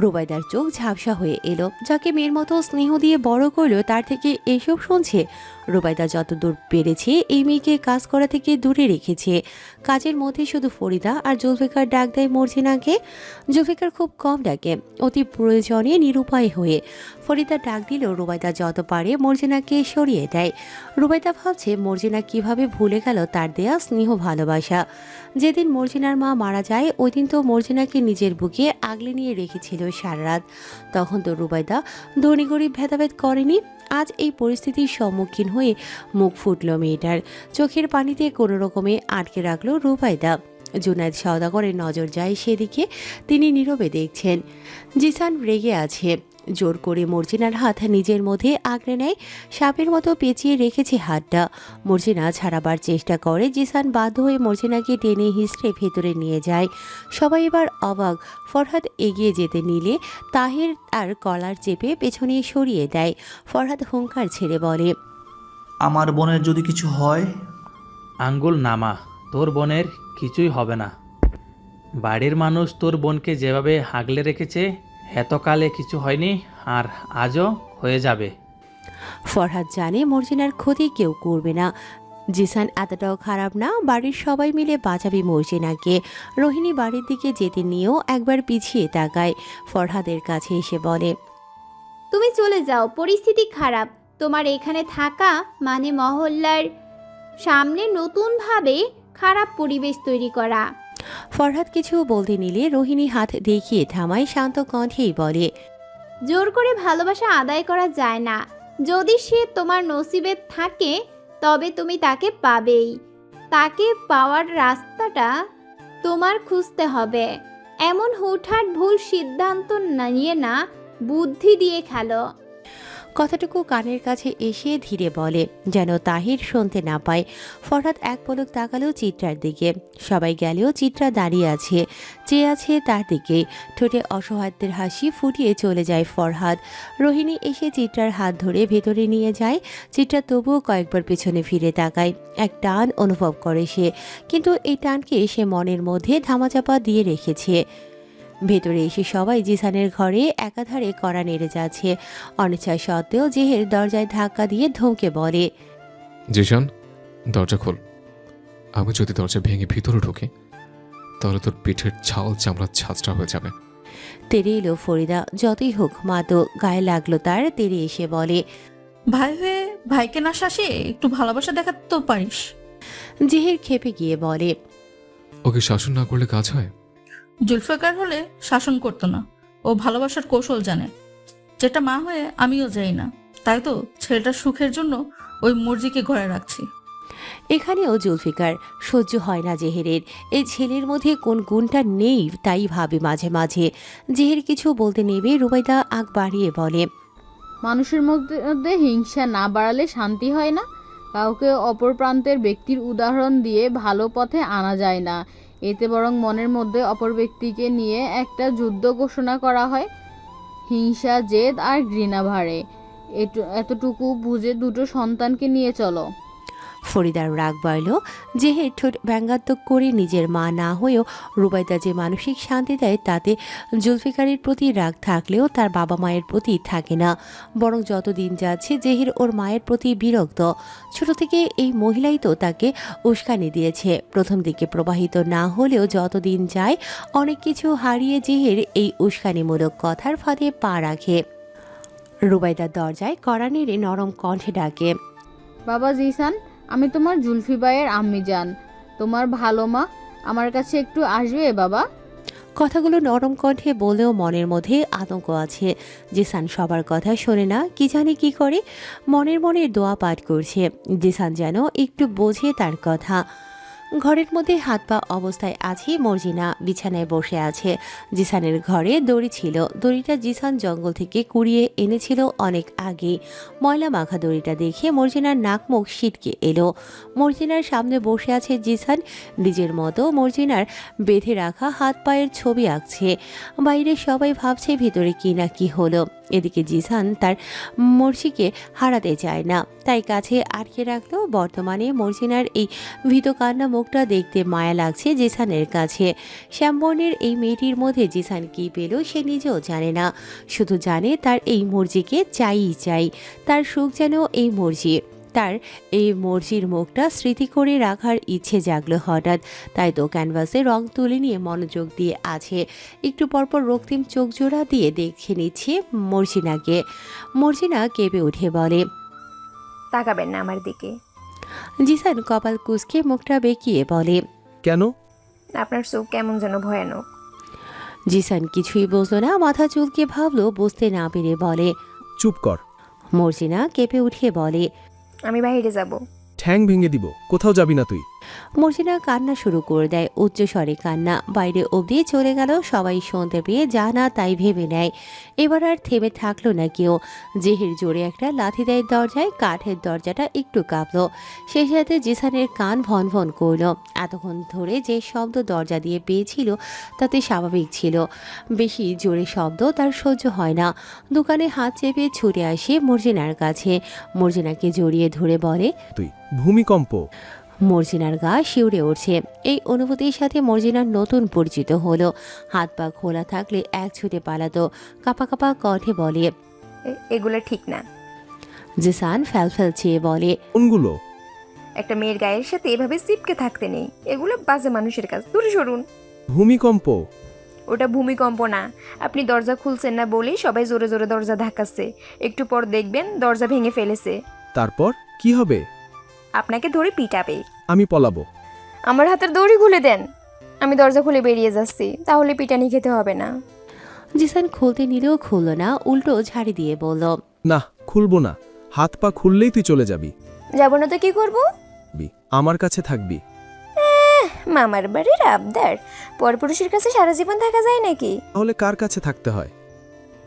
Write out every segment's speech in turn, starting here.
রুবাইদার চোখ ঝাপসা হয়ে এলো। যাকে মেয়ের মতো স্নেহ দিয়ে বড় করলো তার থেকে এসব শুনছে। রুবাইদা যতদূর পেরেছে এই মেয়েকে কাজ করা থেকে দূরে রেখেছে। কাজের মধ্যে শুধু ফরিদা আর জুলফিকার ডাক দেয় মর্জিনাকে। জুলফিকার খুব কম ডাকে, অতি প্রয়োজনে নিরুপায় হয়ে। ফরিদা ডাক দিলেও রুবাইদা যত পারে মর্জিনাকে সরিয়ে দেয়। রুবাইদা ভাবছে মর্জিনা কিভাবে ভুলে গেল তার দেয়া স্নেহ ভালোবাসা। যেদিন মর্জিনার মা মারা যায় ওই দিন তো মর্জিনাকে নিজের বুকে আগলে নিয়ে রেখেছিল সারা রাত। তখন তো রুবাইদা ধনী গরিব ভেদাভেদ করেনি। আজ এই পরিস্থিতির সম্মুখীন হয়ে মুখ ফুটল মেয়েটার। চোখের পানিতে কোনো রকমে আটকে রাখলো রুবাইদা। জুনায়েদ সওদাগরের নজর যায় সেদিকে, তিনি নীরবে দেখছেন। জিসান রেগে আছে, জোর করে মর্জিনার হাত নিজের মধ্যে আগলে নেয়। সাপের মতো পেঁচিয়ে রেখেছে হাতটা। মর্জিনা ছাড়াবার চেষ্টা করে, জিসান বাধ্য হয়ে মর্জিনাকে টেনে হিঁচড়ে ভেতরে নিয়ে যায়। সবাই এবার অবাক। ফরহাদ এগিয়ে যেতে নিলে তাহের আর কলার চেপে পেছনে সরিয়ে দেয়। ফরহাদ হুঙ্কার ছেড়ে বলে, আমার বোনের যদি কিছু হয়? আঙ্গুল নামা, তোর বোনের কিছুই হবে না। বাড়ির মানুষ তোর বোনকে যেভাবে আগলে রেখেছে এতকালে কিছু হয়নি, আর আজও হয়ে যাবে। ফরহাদ জানে মর্জিনার ক্ষতি কেউ করবে না। জিসান এতটাও খারাপ না, বাড়ির সবাই মিলে বাঁচাবে মর্জিনাকে। রোহিণী বাড়ির দিকে যেতে নিয়েও একবার পিছিয়ে তাকায়। ফরহাদের কাছে এসে বলে, তুমি চলে যাও, পরিস্থিতি খারাপ। তোমার এখানে থাকা মানে মহল্লার সামনে নতুনভাবে খারাপ পরিবেশ তৈরি করা। ফরহাদ কিছু বলতে নিলে রোহিণী হাত দেখিয়ে থামায়, শান্ত কণ্ঠেই বলে, জোর করে ভালোবাসা আদায় করা যায় না। যদি সে তোমার নসিবে থাকে তবে তুমি তাকে পাবেই। তাকে পাওয়ার রাস্তাটা তোমার খুঁজতে হবে। এমন হুটহাট ভুল সিদ্ধান্ত নিয়ে না, বুদ্ধি দিয়ে খেলো। কথাটুকু কানের কাছে এসে ধীরে বলে, যেন তাহির শুনতে না পায়। ফরহাদ এক পলক তাকালো চিত্রার দিকে। সবাই গেলেও চিত্রা দাঁড়িয়ে আছে, চেয়ে আছে তার দিকে। ঠোঁটে অসহায়ত্বের হাসি ফুটিয়ে চলে যায় ফরহাদ। রোহিণী এসে চিত্রার হাত ধরে ভেতরে নিয়ে যায়। চিত্রা তবুও কয়েকবার পেছনে ফিরে তাকায়। এক টান অনুভব করে সে, কিন্তু এই টানকে সে মনের মধ্যে ধামাচাপা দিয়ে রেখেছে। ভেতরে এসে সবাই জিসানের ঘরে একাধারে কড়া নেড়ে যাচ্ছে। অনিচ্ছা সত্ত্বেও জেহের দরজায় ধাক্কা দিয়ে ধমকে বলে, জিসান, দরজা খোল। আমি যদি দরজা ভেঙে ভিতরে ঢুকি তাহলে তোর পিঠের ছাল চামড়া ছাঁচড়া হয়ে যাবে। তেরে এলো ফরিদা। যতই হোক মা তো গায়ে লাগলো তার। তেরে এসে বলে, ভাই হয়ে ভাইকে না শাসে একটু ভালোবাসা দেখাতে তো পারিস। জেহের খেপে গিয়ে বলে, ওকে শাসন না করলে কাজ হয়? জুলফিকার হলে শাসন করতো না, ও ভালোবাসার কৌশল জানে, যেটা মা হয়ে আমিও যাই না। তাই তো ছেলেটার সুখের জন্য ওই মুরজিকে ঘরে রাখছি। এখানেও জুলফিকার সহ্য হয় না জেহেরের। এই ছেলের মধ্যে কোন গুণটা নেই তাই ভাবে মাঝে মাঝে। জেহের কিছু বলতে নেবে রুবাইদা আগ বাড়িয়ে বলে, মানুষের মধ্যে হিংসা না বাড়ালে শান্তি হয় না। কাউকে অপর প্রান্তের ব্যক্তির উদাহরণ দিয়ে ভালো পথে আনা যায় না। এতে বরং মনের মধ্যে অপর ব্যক্তিকে নিয়ে একটা যুদ্ধ ঘোষণা করা হয়। হিংসা, জেদ আর ঘৃণা বাড়ে। এতটুকু বুঝে দুটো সন্তানকে নিয়ে চলো। ফরিদার রাগ বাড়ল। জেহের ঠোঁট ব্যঙ্গাত্মক করে নিজের মা না হয়েও রুবাইদা যে মানসিক শান্তি দেয় তাতে জুলফিকারের প্রতি রাগ থাকলেও তার বাবা মায়ের প্রতি থাকে না। বরং যত দিন যাচ্ছে জেহের ওর মায়ের প্রতি বিরক্ত। ছোট থেকে এই মহিলাই তো তাকে উস্কানি দিয়েছে। প্রথম দিকে প্রবাহিত না হলেও যত দিন যায় অনেক কিছু হারিয়ে জেহের এই উস্কানিমূলক কথার ফাঁদে পা রাখে। রুবাইদার দরজায় কড়া নেড়ে নরম কণ্ঠে ডাকে, বাবা জিসান, আমি তোমার জুলফি ভাইয়ের আম্মি জান, তোমার ভালো মা, আমার কাছে একটু আসবে বাবা? কথাগুলো নরম কণ্ঠে বলেও মনের মধ্যে আতঙ্ক আছে। জিসান সবার কথা শোনে না, কি জানে কি করে। মনের মনে দোয়া পাঠ করছে জিসান যেন একটু বোঝে তার কথা। ঘরের মধ্যে হাত পা অবস্থায় আছে মর্জিনা, বিছানায় বসে আছে। জিসানের ঘরে দড়ি ছিল। দড়িটা জিসান জঙ্গল থেকে কুড়িয়ে এনেছিল অনেক আগে। ময়লা মাখা দড়িটা দেখে মর্জিনার নাক মুখ ছিটকে এলো। মর্জিনার সামনে বসে আছে জিসান, নিজের মতো মর্জিনার বেঁধে রাখা হাত পায়ের ছবি আঁকছে। বাইরে সবাই ভাবছে ভিতরে কি না কি হলো। এদিকে জিসান তার মর্জিকে হারাতে চায় না, তাই কাছে আটকে রাখলো। বর্তমানে মর্জিনার এই ভীত কান্না মুখটা দেখতে মায়া লাগছে জিসানের কাছে। শ্যামবর্ণের এই মেয়েটির মধ্যে জিসান কি পেল সে নিজেও জানে না, শুধু জানে তার এই মর্জিকে চাই। তার সুখ যেন এই মর্জি, তার এই মর্জির মুখটা স্মৃতি করে রাখার ইচ্ছে জাগলো হঠাৎ। তাই তো ক্যানভাসে রং তুলে নিয়ে মনোযোগ দিয়ে আছে। একটু পরপর রক্তিম চোখ জোড়া দিয়ে দেখে নিচ্ছে মর্জিনাকে। মর্জিনা কেঁপে উঠে বলে, তাকাবেন না আমার দিকে। জিসান কপাল কুঁচকে মুখটা বেঁকিয়ে বলে, কেন? আপনার চোখ কেমন যেন ভয়ানক। জিসান কিছুই বুঝলো না, মাথা চুলকে ভাবলো, বুঝতে না পেরে বলে। চুপ কর। মর্জিনা কেঁপে উঠে বলে, আমি বাইরে যাব। ঠ্যাং ভেঙে দিব, কোথাও যাবি না তুই। মর্জিনা কান্না শুরু করে দেয়, উচ্চস্বরে কান্না। বাইরে অবধি চলে গেল, সবাই শুনতে পেয়ে যা না তাই ভেবে নেয়। এবার আর থেমে থাকলো না কেউ। জেহের জোরে একটা লাথি দেয় দরজায়, কাঠের দরজাটা একটু কাঁপলো। সেই সাথে জিসানের কান ভন ভন করলো। এতক্ষণ ধরে যে শব্দ দরজা দিয়ে পেয়েছিল তাতে স্বাভাবিক ছিল, বেশি জোরে শব্দ তার সহ্য হয় না। দোকানে হাত চেপে ছুটে আসে মর্জিনার কাছে, মর্জিনাকে জড়িয়ে ধরে বলে, তুই ভূমিকম্প। মর্জিনার গা শিউরে উঠছে। এই অনুভূতির সাথে মর্জিনার নতুন পরিচিত হলো। হাত পা খোলা থাকলে এক ছুটে পালাতো। কাপা কাপা কণ্ঠে বলে, এগুলো ঠিক না। জিসান ফ্যাল চেয়ে বলে, কোনগুলো? একটা মেয়ের গায়ের সাথে এভাবে চিপকে থাকতে নেই, এগুলো বাজে মানুষের কাজ, দূরে সরুন। ভূমিকম্প? ওটা ভূমিকম্প না। আপনি দরজা খুলছেন না বলেই সবাই জোরে জোরে দরজা ধাক্কাচ্ছে। একটু পর দেখবেন দরজা ভেঙে ফেলেছে। তারপর কি হবে? আপনাকে ধরে পিটাবে। আমি পলাবো। আমার হাতের দড়ি খুলে দেন। আমি দরজা খুলে বেরিয়ে যাচ্ছি, তাহলে পিটানি খেতে হবে না। জিসান খুলতে নিলেও খুলল না, উল্টো ঝাড়ি দিয়ে বলল, না, খুলবো না। হাত পা খুললেই তুই চলে যাবি। যাব না তো কি করব? আমার কাছে থাকবি। মামার বাড়ির আবদার, পরপুরুষের কাছে সারা জীবন থাকা যায় নাকি? তাহলে কার কাছে থাকতে হয়?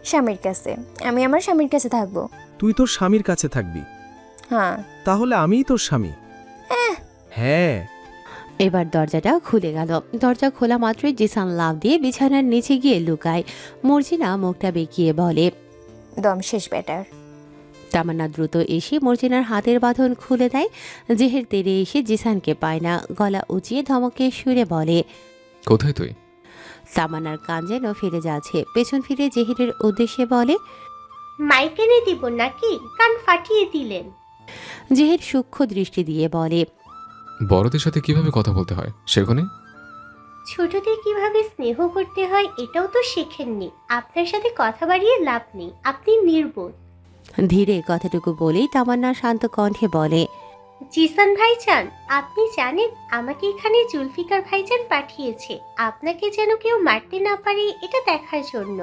স্বামীর কাছে। আমি আমার স্বামীর কাছে থাকবো। তুই তোর স্বামীর কাছে থাকবি। হ্যাঁ। তাহলে আমিই তোর স্বামী। হ্যাঁ। এবার দরজাটা খুলে গেল। দরজা খোলা মাত্রই জিসান লাফ দিয়ে বিছানার নিচে গিয়ে লুকায়। মর্জিনা মুখটা বেঁকিয়ে বলে, দম শেষ ব্যাটার। তামান্না দ্রুত এসে মর্জিনার হাতের বাঁধন খুলে দেয়। জেহের তেরে এসে জিসানকে পায় না, গলা উঁচিয়ে ধমকে সুরে বলে, কোথায় তুই? তামান্নার কান যেন ফিরে যাচ্ছে, পেছন ফিরে জেহেরের উদ্দেশ্যে বলে, মাইকেনে দিব নাকি? কান ফাটিয়ে দিলেন। জেহের সূক্ষ্ম দৃষ্টি দিয়ে বলে, বড়দের সাথে কিভাবে কথা বলতে হয় সেখানে? ছোটদের কিভাবে স্নেহ করতে হয় এটাও তো শেখেননি। আপনার সাথে কথা বাড়িয়ে লাভ নেই, আপনি নির্বোধ। ধীরে কথাটুকু বলেই তামান্না শান্ত কণ্ঠে বলে, জিসান ভাইজান, আপনি জানেন আমাকে এখানে জুলফিকার ভাইজান পাঠিয়েছে আপনাকে যেন কেউ মারতে না পারে এটা দেখার জন্য।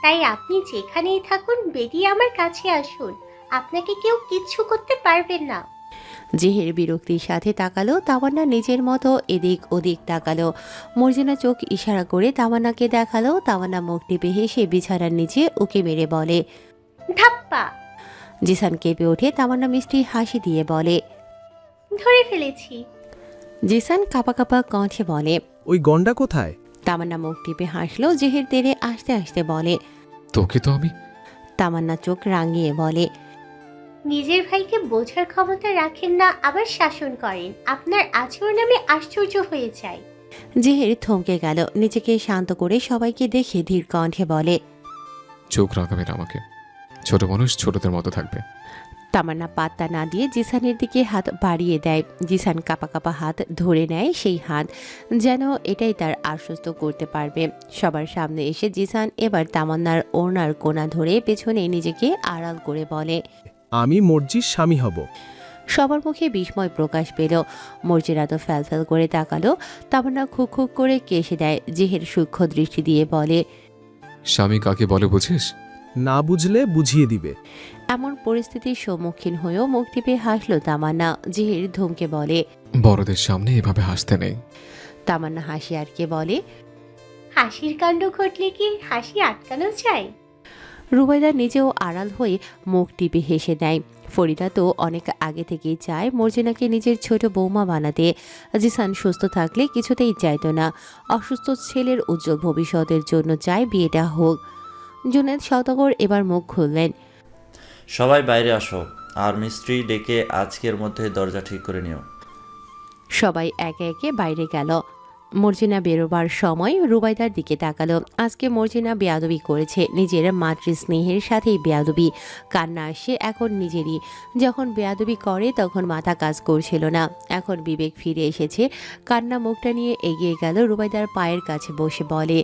তাই আপনি যেখানেই থাকুন বেরিয়ে আমার কাছে আসুন, আপনাকে কেউ কিচ্ছু করতে পারবেন না। জেহের বিরক্তির সাথে তাকালো। তামান্না নিজের মতো এদিক ওদিক তাকালো। মর্জিনা চোখ ইশারা করে তামান্নাকে দেখালো। তামান্না মুখ টিপে হেসে বিছানার নিচে উকি মেরে বলে, ধাপ্পা। জিসান কেঁপে ওঠে। তামান্না মিষ্টি হাসি দিয়ে বলে, ধরে ফেলেছি। জিসান কাপা কাপা কণ্ঠে বলে, ওই গন্ডা কোথায়? তামান্না মুখ টিপে হাসলো। জেহের তেরে আসতে আসতে বলে, তোকে তো আমি। তামান্না চোখ রাঙিয়ে বলে, নিজের ভাইকে বোঝার ক্ষমতা রাখেন না, আবার শাসন করেন। আপনার আচরণ আমি আশ্চর্য হয়ে যাই। জেহের থমকে গেল। নিজেকে শান্ত করে সবাইকে দেখে ধীর কণ্ঠে বলে, চোখ রাখাবে না আমাকে। ছোট মানুষ ছোটদের মতো থাকবে। তামান্না পাত্তা না দিয়ে জিসানের দিকে হাত বাড়িয়ে দেয়। জিসান কাপা কাপা হাত ধরে নেয় সেই হাত, যেন এটাই তার আশ্বস্ত করতে পারবে। সবার সামনে এসে জিসান এবার তামান্নার ওড়নার কোনা ধরে পেছনে নিজেকে আড়াল করে বলে, আমি মর্জির স্বামী হব। সবার মুখে বিস্ময় প্রকাশ পেল। মর্জিরা তো ফ্যাল করে তাকালো। তামান্না খুক খুক করে কেশে দেয়। জেহের সূক্ষ্ম দৃষ্টি দিয়ে বলে, স্বামী কাকে বলে বুঝিস? না বুঝলে বুঝিয়ে দিবে। এমন পরিস্থিতির সম্মুখীন হয়েও মুখ টিপে হাসলো তামান্না। জেহের ধমকে বলে, বড়দের সামনে এভাবে হাসতে নেই। তামান্না হাসি আটকে বলে, হাসির কাণ্ড ঘটলে কি হাসি আটকানো চাই? রুবাইদা নিজেও আড়াল হয়ে মুখ টিপে হেসে দেয়। ফরিদা তো অনেক আগে থেকেই চায় মর্জিনাকে নিজের ছোট বৌমা বানাতে। জিসান সুস্থ থাকলে কিছুতেই চাইতো না। অসুস্থ ছেলের উজ্জ্বল ভবিষ্যতের জন্য চায় বিয়েটা হোক। জুনেদ সওদাগর এবার মুখ খুললেন। সবাই বাইরে আসো, আর মিস্ত্রি ডেকে আজকের মধ্যে দরজা ঠিক করে নিও। সবাই একে একে বাইরে গেল। মর্জিনা বেরোবার সময় রুবাইদার দিকে তাকালো। আজকে মর্জিনা বেয়াদবি করেছে, নিজের মাতৃস্নেহের সাথেই বেয়াদবি। কান্না আসছে এখন নিজেরই। যখন বেয়াদবি করে তখন মাথা কাজ করছিল না, এখন বিবেক ফিরে এসেছে। কান্না মুখটা নিয়ে এগিয়ে গেল রুবাইদার পায়ের কাছে বসে বলে,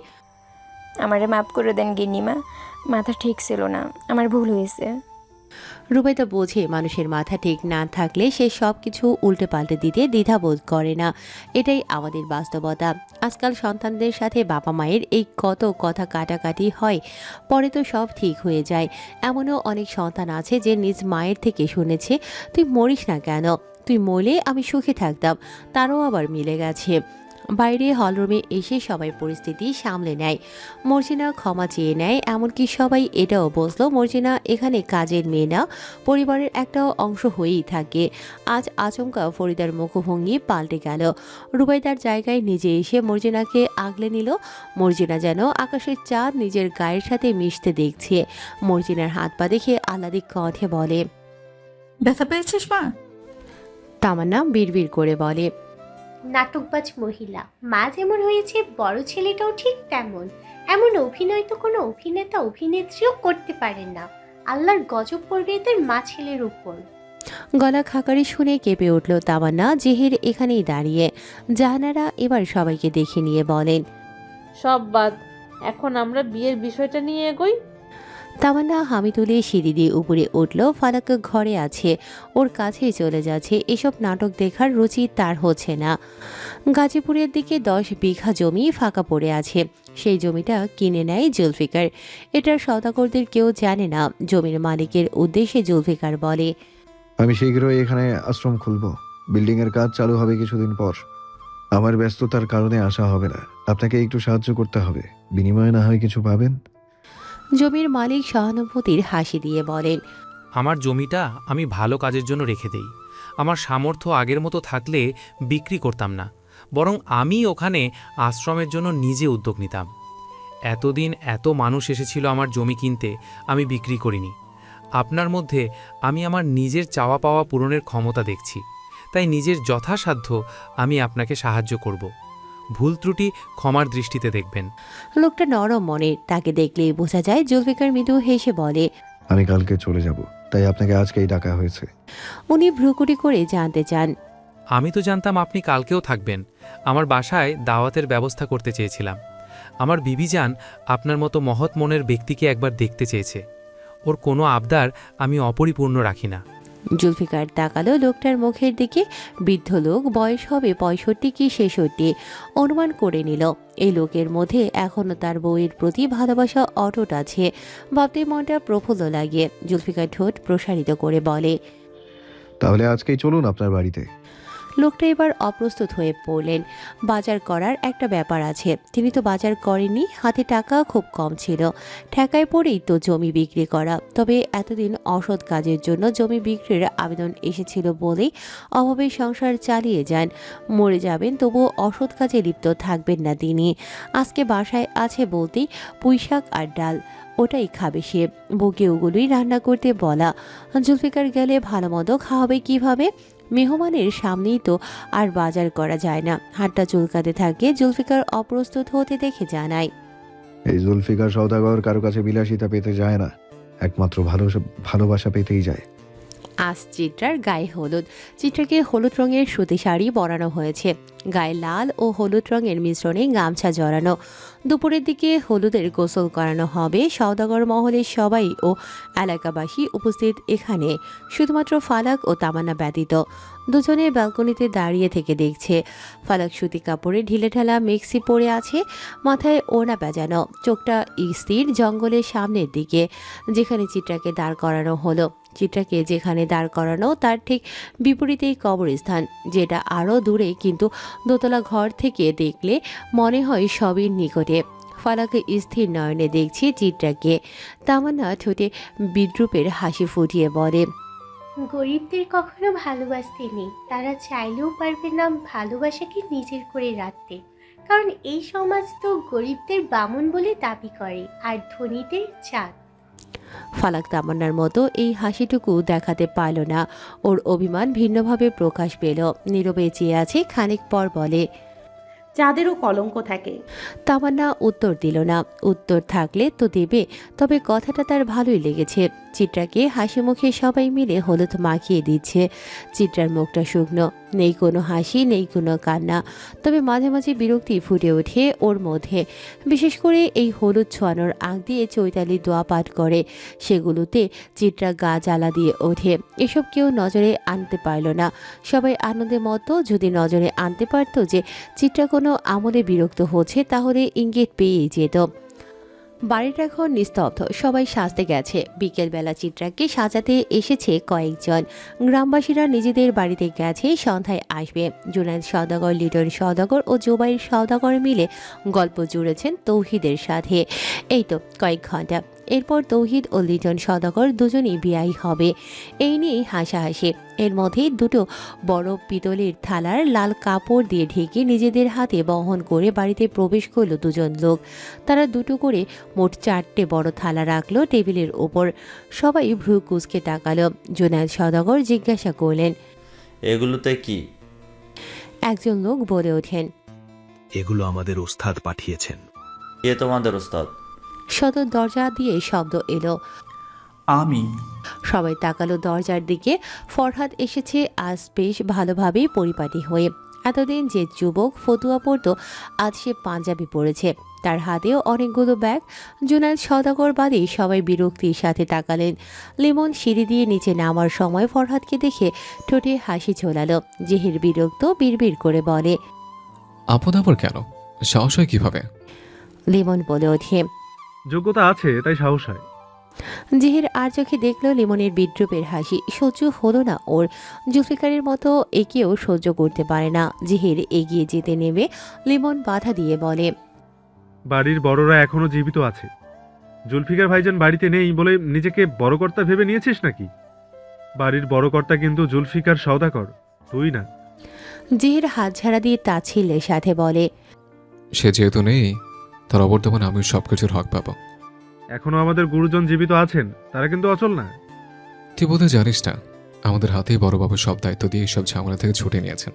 আমারে মাফ করে দেন গিন্নিমা, মাথা ঠিক ছিল না, আমার ভুল হয়েছে। রুবাইদা বোঝে মানুষের মাথা ঠিক না থাকলে সে সব কিছু উল্টে পাল্টে দিতে দ্বিধাবোধ করে না। এটাই আমাদের বাস্তবতা। আজকাল সন্তানদের সাথে বাবা মায়ের এই কত কথা কাটাকাটি হয়, পরে তো সব ঠিক হয়ে যায়। এমনও অনেক সন্তান আছে যে নিজ মায়ের থেকে শুনেছে, তুই মরিস না কেন, তুই মরলে আমি সুখে থাকতাম। তারও আবার মিলে গেছে। বাইরে হলরুমে এসে সবাই পরিস্থিতি সামলে নেয়। মর্জিনা ক্ষমা চেয়ে নেয়, এমনকি সবাই এটাও বুঝলো মর্জিনা এখানে কাজের মেয়ে না, পরিবারের একটা অংশ হয়েই থাকে। আজ আচমকা ফরিদার মুখভঙ্গি পাল্টে গেল। রুবাইদার জায়গায় নিজে এসে মর্জিনাকে আগলে নিল। মর্জিনা যেন আকাশের চাঁদ নিজের গায়ের সাথে মিশতে দেখছে। মর্জিনার হাত পা দেখে আহ্লাদিক কণ্ঠে বলে, ব্যথা পেয়েছিস মা? তামান্না বিড়বিড় করে বলে, নাটকবাজ মহিলা, মা যেমন হয়েছে বড় ছেলেটাও ঠিক তেমন। এমন অভিনয় তো কোনো অভিনেতা অভিনেত্রীও করতে পারেন না। আল্লাহর গজব পড়বে এদের মা ছেলের উপর। গলা খাকারি শুনে কেঁপে উঠল তামান্না। জেহের এখানেই দাঁড়িয়ে। জাহানারা এবার সবাইকে দেখে নিয়ে বলেন, সব বাদ, এখন আমরা বিয়ের বিষয়টা নিয়ে এগোই। তামান্না হামি তুলে সিঁড়ি দিয়ে উপরে উঠল। ফালাক ঘরে আছে, ওর কাছেই চলে যাচ্ছে। এসব নাটক দেখার রুচি তার হচ্ছে না। গাজীপুরের দিকে 10 বিঘা জমি ফাঁকা পড়ে আছে। সেই জমিটা কিনে নেয় জুলফিকার। এটা সওদাগরদের কেউ জানে না। জমির মালিকের উদ্দেশ্যে জুলফিকার বলে, আমি শীঘ্রই এখানে আশ্রম খুলব। বিল্ডিং এর কাজ চালু হবে কিছুদিন পর। আমার ব্যস্ততার কারণে আসা হবে না, আপনাকে একটু সাহায্য করতে হবে, বিনিময়ে না হয় কিছু পাবেন। জমির মালিক সহানুভূতির হাসি দিয়ে বলেন, আমার জমিটা আমি ভালো কাজের জন্য রেখে দেই। আমার সামর্থ্য আগের মতো থাকলে বিক্রি করতাম না, বরং আমি ওখানে আশ্রমের জন্য নিজে উদ্যোগ নিতাম। এতদিন এত মানুষ এসেছিল আমার জমি কিনতে, আমি বিক্রি করিনি। আপনার মধ্যে আমি আমার নিজের চাওয়া পাওয়া পূরণের ক্ষমতা দেখছি, তাই নিজের যথাসাধ্য আমি আপনাকে সাহায্য করব। ভুল ত্রুটি ক্ষমার দৃষ্টিতে দেখবেন। লোকটা নরম মনের, তাকে দেখলেই বোঝা যায়। জুলফিকার মৃদু হেসে বলে, আমি কালকে চলে যাব, তাই আপনাকে আজকেই ডাকা হয়েছে। উনি ভ্রুকুটি করে জানতে চান, আমি তো জানতাম আপনি কালকেও থাকবেন। আমার বাসায় দাওয়াতের ব্যবস্থা করতে চেয়েছিলাম। আমার বিবিজান আপনার মতো মহৎ মনের ব্যক্তিকে একবার দেখতে চেয়েছে। ওর কোনো আবদার আমি অপরিপূর্ণ রাখি না। জুলফিকার তাকালো লোকটার মুখের দিকে। বৃদ্ধ লোক, বয়স হবে 65 কি 66। অনুমান করে নিল এই লোকের মধ্যে এখনো তার বউয়ের প্রতি ভালোবাসা অটুট আছে। ভাবতে মনটা প্রফুল্ল লাগে। জুলফিকার ঠোঁট প্রসারিত করে বলে, তাহলে আজকেই চলুন আপনার বাড়িতে। লোকটা এবার অপ্রস্তুত হয়ে পড়লেন। বাজার করার একটা ব্যাপার আছে, তিনি তো বাজার করেননি। হাতে টাকা খুব কম ছিল। ঠেকায় পড়েই তো জমি বিক্রি করা। তবে এতদিন অসৎ কাজের জন্য জমি বিক্রির আবেদন এসেছিল বলেই অভাবে সংসার চালিয়ে যান। মরে যাবেন তবুও অসৎ কাজে লিপ্ত থাকবেন না তিনি। আজকে বাসায় আছে বলতেই পুঁইশাক আর ডাল, ওটাই খাবে সে। বউকে ওগুলোই রান্না করতে বলা। জুলফিকার গেলে ভালো মন্দ খাওয়াবে কিভাবে? মেহমানের সামনেই তো আর বাজার করা যায় না। হাতটা চুলকাতে থাকে। জুলফিকার অপ্রস্তুত হতে দেখে জানায়, এই জুলফিকার সওদাগর কারো কাছে বিলাসিতা পেতে যায় না, একমাত্র ভালোবাসা পেতেই যায়। আজ চিত্রার গায়ে হলুদ। চিত্রাকে হলুদ রঙের সুতি শাড়ি পরানো হয়েছে, গায়ে লাল ও হলুদ রঙের মিশ্রণে গামছা জড়ানো। দুপুরের দিকে হলুদের গোসল করানো হবে। সওদাগর মহলের সবাই ও এলাকাবাসী উপস্থিত এখানে, শুধুমাত্র ফালাক ও তামান্না ব্যতীত। দুজনে ব্যালকনিতে দাঁড়িয়ে থেকে দেখছে। ফালাক সুতি কাপড়ে ঢিলেঢালা মেক্সি পরে আছে, মাথায় ওড়না বেজানো, চোখটা স্থির জঙ্গলের সামনের দিকে যেখানে চিত্রাকে দাঁড় করানো হলো। চিত্রাকে যেখানে দাঁড় করানো তার ঠিক বিপরীতেই কবরস্থান, যেটা আরও দূরে, কিন্তু দোতলা ঘর থেকে দেখলে মনে হয় সবই নিকটে। ফালাকে স্থির নয়নে দেখছে চিত্রাকে। তামান্না ঠোঁটে বিদ্রুপের হাসি ফুটিয়ে বলে, গরিবদের কখনো ভালোবাসতে নেই, তারা চাইলেও পারবে না ভালোবাসাকে নিজের করে রাখতে। কারণ এই সমাজ তো গরিবদের বামুন বলে দাবি করে আর ধনীদের চাঁদ। ফালাক তামান্নার মতো এই হাসিটুকু দেখাতে পারল না। ওর অভিমান ভিন্নভাবে প্রকাশ পেল। নীরবে চেয়ে আছে, খানিক পর বলে, যাদেরও কলঙ্ক থাকে। তামান্না উত্তর দিল না। উত্তর থাকলে তো দেবে, তবে কথাটা তার ভালোই লেগেছে। চিত্রাকে হাসি মুখে সবাই মিলে হলুদ মাখিয়ে দিচ্ছে। চিত্রার মুখটা শুকনো, নেই কোনো হাসি, নেই কোনো কান্না। তবে মাঝে মাঝে বিরক্তি ফুটে ওঠে ওর মধ্যে। বিশেষ করে এই হলুদ ছোঁয়ানোর আগ দিয়ে চৈতালি দোয়া পাঠ করে, সেগুলোতে চিত্রা গা জ্বালা দিয়ে ওঠে। এসব কেউ নজরে আনতে পারল না। সবাই আনন্দের মতো যদি নজরে আনতে পারত যে চিত্রা কোনো আমলে বিরক্ত হচ্ছে, তাহলে ইঙ্গিত পেয়েই যেত। বাড়িটা এখন নিস্তব্ধ, সবাই সাজতে গেছে। বিকেলবেলা চিত্রাকে সাজাতে এসেছে কয়েকজন। গ্রামবাসীরা নিজেদের বাড়িতে গেছে, সন্ধ্যায় আসবে। জুনায়েদ সওদাগর, লিটন সওদাগর ও জুবাইর সওদাগর মিলে গল্প জুড়েছেন তৌহিদের সাথে। এই তো কয়েক ঘন্টা, এরপর তৌহিদ ও লিটন সওদাগর দুজনই বিয়াই হবে। এই নিয়েই হাসাহাসি। এর মধ্যে দুটো বড় পিতলের থালার লাল কাপড় দিয়ে ঢেকে নিজেদের হাতে বহন করে বাড়িতে প্রবেশ করলো দুজন লোক। তারা দুটো করে মোট 4টে বড় থালা রাখলো টেবিলের ওপর। সবাই ভ্রু কুঁচকে তাকালো। জুনায়েদ সওদাগর জিজ্ঞাসা করলেন, এগুলোতে কি? একজন লোক বলে ওঠেন, এগুলো আমাদের ওস্তাদ পাঠিয়েছেন। কে তোমাদের ওস্তাদ? সদর দরজা দিয়ে শব্দ এলো। আমি। সবাই তাকালো দরজার দিকে। ফরহাদ এসেছে আজ বেশ ভালোভাবেই পরিপাটি হয়ে। এতদিন যে যুবক ফতুয়া পড়তো, আজ সে পাঞ্জাবি পরেছে। তার হাতেও অনেকগুলো ব্যাগ। জুনায়েদ সওদাগর বাদে সবাই বিরক্তির সাথে তাকালেন। লিমন সিঁড়ি দিয়ে নিচে নামার সময় ফরহাদকে দেখে ঠোঁটে হাসি ঝোলালো। জহির বিরক্ত বিড়বিড় করে বলে, আপদ আবার কেন? সাহস হয় কিভাবে? লিমন বলে ওঠে, যোগ্যতা আছে তাই সাহস হয়। জহির আর চোখে দেখলো লিমনের বিদ্রুপের হাসি। সহ্য হলো না ওর। জুলফিকারের মতো একেও সহ্য করতে পারে না। জহির এগিয়ে যেতে নেমে লিমন বাধা দিয়ে বলে, বাড়ির বড়রা এখনো জীবিত আছে। জুলফিকার ভাইজান বাড়িতে নেই বলে নিজেকে বড় কর্তা ভেবে নিয়েছিস নাকি? বাড়ির বড় কর্তা কিন্তু জুলফিকার সওদাগর, তুই না। জহির হাত ঝাড়া দিয়ে তাচ্ছিল্যের সাথে বলে, সে যেহেতু নেই, তার অবর্তমানে আমি সবকিছুর হক পাবো। এখনো আমাদের গুরুজন জীবিত আছেন, তারা কিন্তু অচল না। তুই বোধহয় জানিস না, আমাদের হাতেই বড়বাবু সব দায়িত্ব দিয়ে এইসব ঝামেলা থেকে ছুটে নিয়েছেন।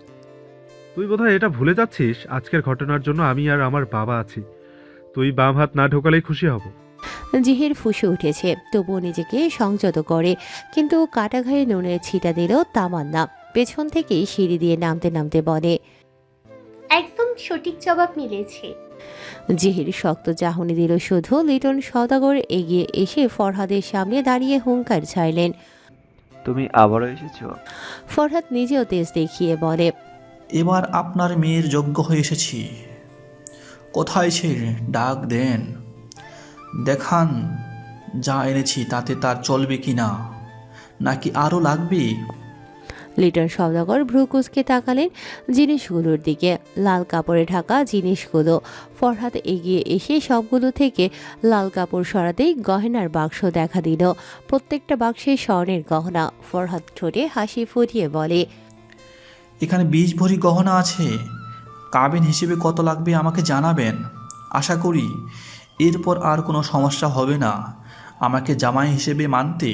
তুই বোধহয় এটা ভুলে যাচ্ছিস, আজকের ঘটনার জন্য আমি আর আমার বাবা আছি। তুই বাম হাত না ঢোকালেই খুশি হব। জিহির ফুঁসে উঠেছে, তবুও নিজেকে সংযত করে। কিন্তু কাটা ঘায়ে নুনের ছিটা দিল তামান্না। পেছন থেকেই সিঁড়ি দিয়ে নামতে নামতে বলে, একদম সঠিক জবাব মিলেছে। জিহির শক্ত চাহনি দিল শুধু। লিটন সওদাগর এগিয়ে এসে ফরহাদের সামনে দাঁড়িয়ে হুঙ্কার ছাড়লেন, তুমি আবারও এসেছো? ফরহাদ নিজেও তেজ দেখিয়ে বলে, এবার আপনার মেয়ের যোগ্য হয়ে এসেছি। কোথায় সে? ডাক দেন, দেখান যা এনেছি তাতে তার চলবে কি না, নাকি আরও লাগবে? লিটন সওদাগর ভ্রু কুঁচকে তাকালেন জিনিসগুলোর দিকে। লাল কাপড়ে ঢাকা জিনিসগুলো। ফরহাদ এগিয়ে এসে সবগুলো থেকে লাল কাপড় সরাতেই গহনার বাক্স দেখা দিল। প্রত্যেকটা বাক্সে স্বর্ণের গহনা। ফরহাদ ঠোঁটে হাসি ফুটিয়ে বলে, এখানে 20 ভরি গহনা আছে। কাবিন হিসেবে কত লাগবে আমাকে জানাবেন। আশা করি এরপর আর কোনো সমস্যা হবে না আমাকে জামাই হিসেবে মানতে।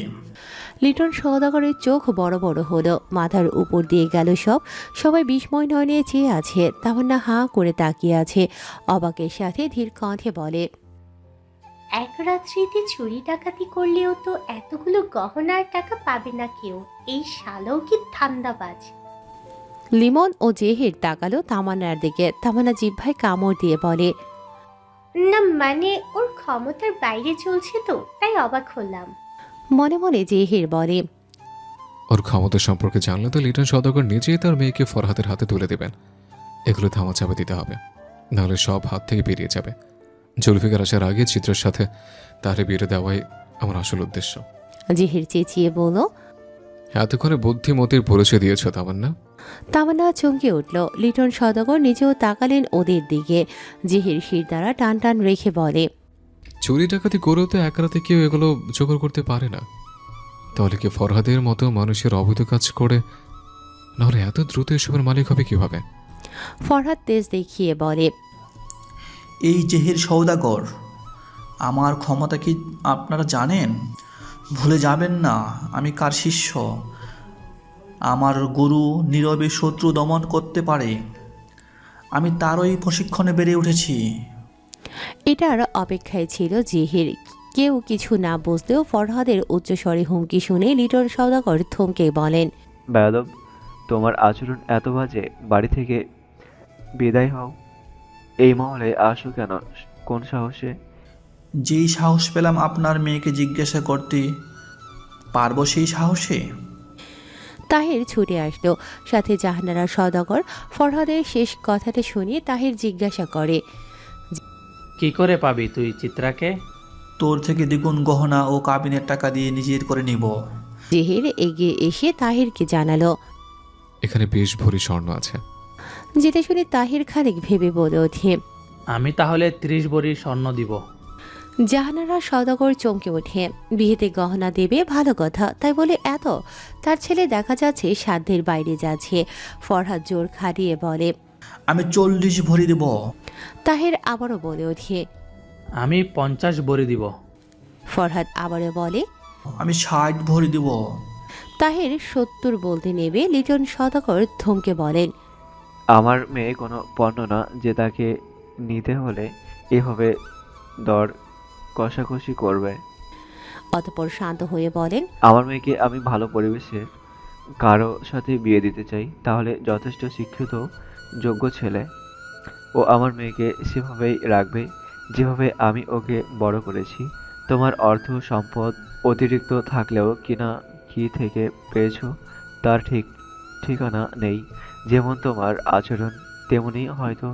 লিটন সওদাগরের চোখ বড় বড় হলো, মাথার উপর দিয়ে গেল সব। সবাই বিস্ময় নয়নে চেয়ে আছে। তামান্না হাঁ করে তাকিয়ে আছে। অবাকের সাথে ধীর কণ্ঠে বলে, এক রাত্রিতে চুরি ডাকাতি করলেও তো এতগুলো গহনার টাকা পাবে না কেউ। এই শালাও কি ধান্দাবাজ। লিমন ও জেহির তাকালো তামান্নার দিকে। তামান্না জিহ্বায় কামড় দিয়ে বলে, না মানে ওর ক্ষমতার বাইরে চলছে তো, তাই অবাক হলাম। মনে মনে জেহির বলে, ওর ক্ষমতা সম্পর্কে জানলে তো লিটন সওদাগর নিজেই তার মেয়েকে ফরহাদের হাতে তুলে দেবেন। এগুলো থামা চাপে দিতে হবে, নাহলে সব হাত থেকে বেরিয়ে যাবে। জুলফিকার আসার আগে চিত্রের সাথে তারে বিয়ে দেওয়াই আমার আসল উদ্দেশ্য। জেহির চেঁচিয়ে বলল, এতক্ষণে বুদ্ধিমতির পরিচয় দিয়েছ তামান্না। তামান্না চমকে উঠল। লিটন সওদাগর নিজেও তাকালেন ওদের দিকে। জেহির শির দ্বারা টান টান রেখে বলে, চুরি ডাকাতি করেও তো এক রাতে কেউ এগুলো জোগাড় করতে পারে না। তাহলে কি ফরহাদের মতো মানুষের অবৈধ কাজ করে, নাহলে এত দ্রুত এসবের মালিক হবে কিভাবে? ফরহাদ তেজ দেখিয়ে বলে, এই জেহের সওদাগর, আমার ক্ষমতা কি আপনারা জানেন? ভুলে যাবেন না আমি কার শিষ্য। আমার গুরু নীরবে শত্রু দমন করতে পারে, আমি তারই প্রশিক্ষণে বেড়ে উঠেছি। এটার অপেক্ষায় ছিল জেহের। কেউ কিছু না বুঝলেও ফরহাদের উচ্চস্বরে হুমকি শুনে লিটন সওদাগর থমকে বলেন, বেয়াদব, তোমার আচরণ এত বাজে, বাড়ি থেকে বিদায় হও। এই মহলে আসো কেন? কোন সাহসে? যেই সাহস পেলাম আপনার মেয়েকে জিজ্ঞাসা করতে পারবো, সেই সাহসে। তাহের ছুটে আসলো, সাথে জাহানারা সওদাগর। ফরহাদের শেষ কথাটা শুনে তাহের জিজ্ঞাসা করে, কি করে পাবি তুই চিত্রাকে? তোর থেকে দ্বিগুণ গহনা ও কাবিনের টাকা দিয়ে নিজের করে নিব। জেহের এগিয়ে এসে তাহিরকে জানালো। এখানে 20 ভরি স্বর্ণ আছে। যেটা শুনে তাহির খানিক ভেবে বলে ওঠে, আমি তাহলে 30 ভরি স্বর্ণ দিব। জাহানারা সওদাগর চমকে ওঠে। বিয়েতে গহনা দেবে, ভালো কথা, তাই বলে এত? তার ছেলে দেখা যাচ্ছে সাধ্যের বাইরে যাচ্ছে। ফরহাদ জোর খাটিয়ে বলে, আমি 40 ভরি দেব। তাহের আবারও বলে ওঠে। আমি 50 ভরি দিব। ফরহাদ আবারও বলে, আমি 60 ভরি দেব। তাহের 70 বলতে নেবে লিটন সওদাগর থমকে বলেন, আমার মেয়ে কোনো পণ্য না যে তাকে নিতে হলে এভাবে দর কষাকষি করবে। অতঃপর শান্ত হয়ে বলেন, আমার মেয়েকে আমি ভালো পরিবেশে কারো সাথে বিয়ে দিতে চাই, তাহলে যথেষ্ট শিক্ষিত যোগ্য ছেলে ও আমার মেয়েকে সেভাবেই রাখবে যেভাবে আমি ওকে বড় করেছি। তোমার অর্থ সম্পদ অতিরিক্ত থাকলেও কিনা কি থেকে পেয়েছো তার ঠিকানা নেই। যেমন তোমার আচরণ, তেমনি হয়তো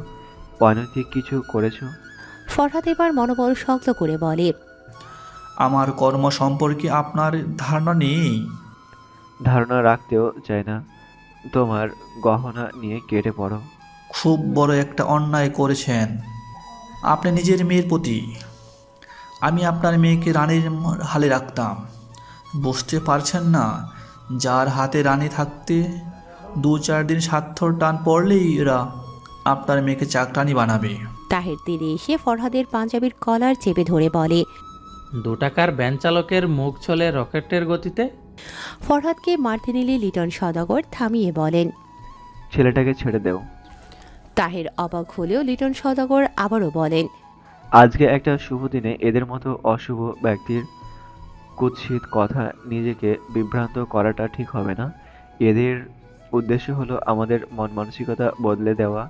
অনৈতিক কিছু করেছো। ফরহাদ এবার মনোবল শক্ত করে বলে, আমার কর্ম সম্পর্কে আপনার ধারণা নেই। ধারণা রাখতেও চাই না। তোমার গহনা নিয়ে কেটে পড়ো। খুব বড় একটা অন্যায় করেছেন আপনি নিজের মেয়ের প্রতি। আমি আপনার মেয়েকে রানীর হালে রাখতাম, বুঝতে পারছেন না? যার হাতে রানী থাকতে 2-4 দিন স্বার্থর টান পড়লেই এরা আপনার মেয়েকে চাকরানি বানাবে। তাহের তীরে এসে ফরহাদের পাঞ্জাবির কলার চেপে ধরে বলে, 2 টাকার ভ্যান চালকের মুখ চলে রকেটের গতিতে। ফরহাদকে মারতে নিলে লিটন সওদাগর থামিয়ে বলেন, ছেলেটাকে ছেড়ে দেও। তাহের অবাক হলেও লিটন সওদাগর আবারও বলেন, আজকে একটা শুভ দিনে এদের মতো অশুভ ব্যক্তির কুৎসিত কথা নিজেকে বিভ্রান্ত করাটা ঠিক হবে না। এদের উদ্দেশ্য হলো আমাদের মন মানসিকতা বদলে দেওয়া।